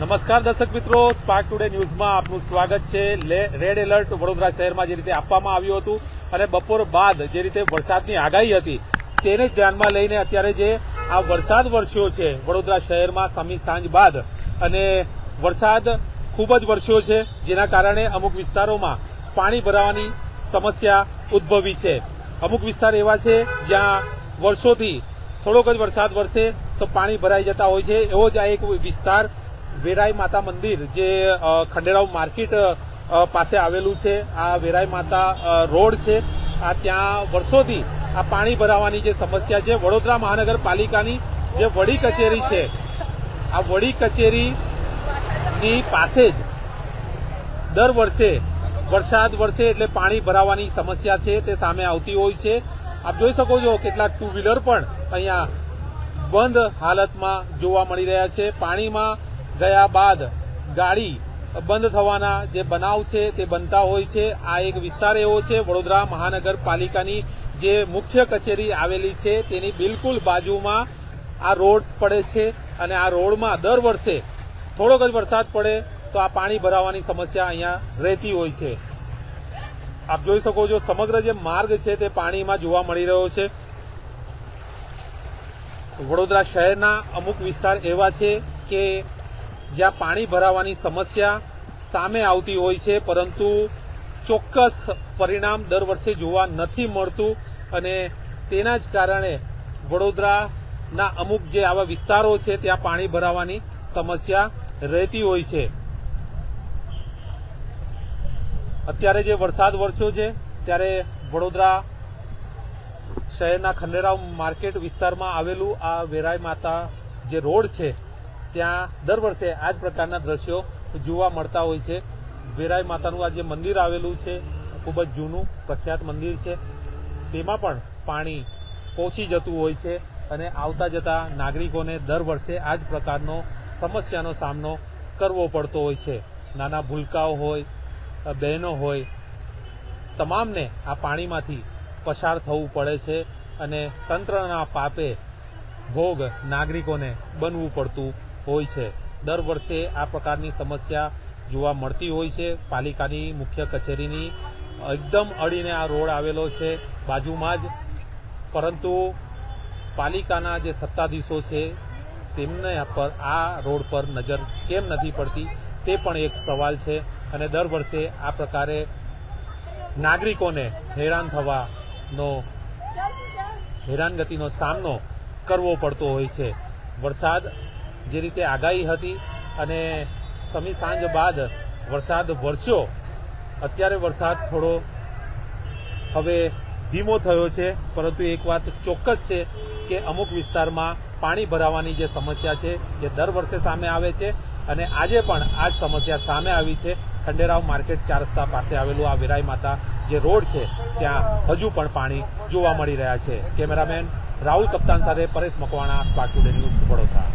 નમસ્કાર દર્શક મિત્રો, સ્પાર્ક ટુડે ન્યૂઝમાં આપનું સ્વાગત છે। રેડ એલર્ટ વડોદરા શહેરમાં જે રીતે આપવામાં આવ્યું હતું અને બપોર બાદ જે રીતે વરસાદની આગાહી હતી તેને જ ધ્યાનમાં લઈને અત્યારે જે આ વરસાદ વરસ્યો છે વડોદરા શહેરમાં સમી સાંજ બાદ, અને વરસાદ ખૂબ જ વરસ્યો છે જેના કારણે અમુક વિસ્તારોમાં પાણી ભરાવાની સમસ્યા ઉદ્ભવી છે। અમુક વિસ્તાર એવા છે જ્યાં વર્ષોથી થોડોક જ વરસાદ વરસે તો પાણી ભરાઈ જતા હોય છે। એવો જ આ એક વિસ્તાર વેરાઈ માતા મંદિર જે ખંડેરાવ માર્કેટ પાસે આવેલું છે। આ વેરાઈ માતા રોડ છે, આ ત્યાં વર્ષોથી આ પાણી ભરાવાની જે સમસ્યા છે વડોદરા મહાનગરપાલિકાની જે વડી કચેરી છે, આ વડી કચેરીની પાસે જ દર વર્ષે વરસાદ વરસે એટલે પાણી ભરાવાની સમસ્યા છે તે સામે આવતી હોય છે। આપ જોઈ શકો છો કેટલાક ટુ વ્હીલર પણ અહીંયા બંધ હાલતમાં જોવા મળી રહ્યા છે। પાણીમાં ગયા બાદ ગાડી બંધ થવાના જે બનાવ છે તે બનતા હોય છે। આ એક વિસ્તાર એવો છે વડોદરા મહાનગરપાલિકાની જે મુખ્ય કચેરી આવેલી છે તેની બિલકુલ બાજુમાં આ રોડ પડે છે, અને આ રોડમાં દર વર્ષે થોડોક જ વરસાદ પડે તો આ પાણી ભરાવાની સમસ્યા અહીંયા રહેતી હોય છે। આપ જોઈ શકો છો સમગ્ર જે માર્ગ છે તે પાણીમાં જોવા મળી રહ્યો છે। વડોદરા શહેરના અમુક વિસ્તાર એવા છે કે જ્યાં પાણી ભરાવાની સમસ્યા સામે આવતી હોય છે, પરંતુ ચોક્કસ પરિણામ દર વર્ષે જોવા નથી મળતું, અને તેના જ કારણે વડોદરાના અમુક જે આવા વિસ્તારો છે ત્યાં પાણી ભરાવાની સમસ્યા રહેતી હોય છે। અત્યારે જે વરસાદ વરસ્યો છે ત્યારે વડોદરા શહેરના ખંડેરાવ માર્કેટ વિસ્તારમાં આવેલું આ વેરાઈ માતા જે રોડ છે ત્યાં દર વર્ષે આ જ પ્રકારના દ્રશ્યો જોવા મળતા હોય છે। વેરાઈ માતાનું આ જે મંદિર આવેલું છે ખૂબ જ જૂનું પ્રખ્યાત મંદિર છે, તેમાં પણ પાણી પહોંચી જતું હોય છે, અને આવતા જતા નાગરિકોને દર વર્ષે આ જ પ્રકારનો સમસ્યાનો સામનો કરવો પડતો હોય છે। નાના ભૂલકાઓ હોય, બહેનો હોય, તમામને આ પાણીમાંથી પસાર થવું પડે છે, અને તંત્રના પાપે ભોગ નાગરિકોને બનવું પડતું હોય છે। દર વર્ષે આ પ્રકારની સમસ્યા જોવા મળતી હોય છે। પાલિકાની મુખ્ય કચેરીની એકદમ અડીને આ રોડ આવેલો છે બાજુમાં જ, પરંતુ પાલિકાના જે સત્તાધીશો છે તેમને પર આ રોડ પર નજર કેમ નથી પડતી તે પણ એક સવાલ છે, અને દર વર્ષે આ પ્રકારે નાગરિકોને હેરાનગતિનો સામનો કરવો પડતો હોય છે। વરસાદ જે રીતે આગાહી હતી અને સમી સાંજ બાદ વરસાદ વરસ્યો, અત્યારે વરસાદ થોડો હવે ધીમો થયો છે, પરંતુ એક વાત ચોક્કસ છે કે અમુક વિસ્તારમાં પાણી ભરાવાની જે સમસ્યા છે જે દર વર્ષે સામે આવે છે, અને આજે પણ આ જ સમસ્યા સામે આવી છે। ખંડેરાવ માર્કેટ 4 રસ્તા પાસે આવેલું આ વેરાઈ માતા જે રોડ છે ત્યાં હજુ પણ પાણી જોવા મળી રહ્યા છે। કેમેરામેન રાહુલ કપ્તાન સાથે Paresh Makwana, spark today news, Vadodara.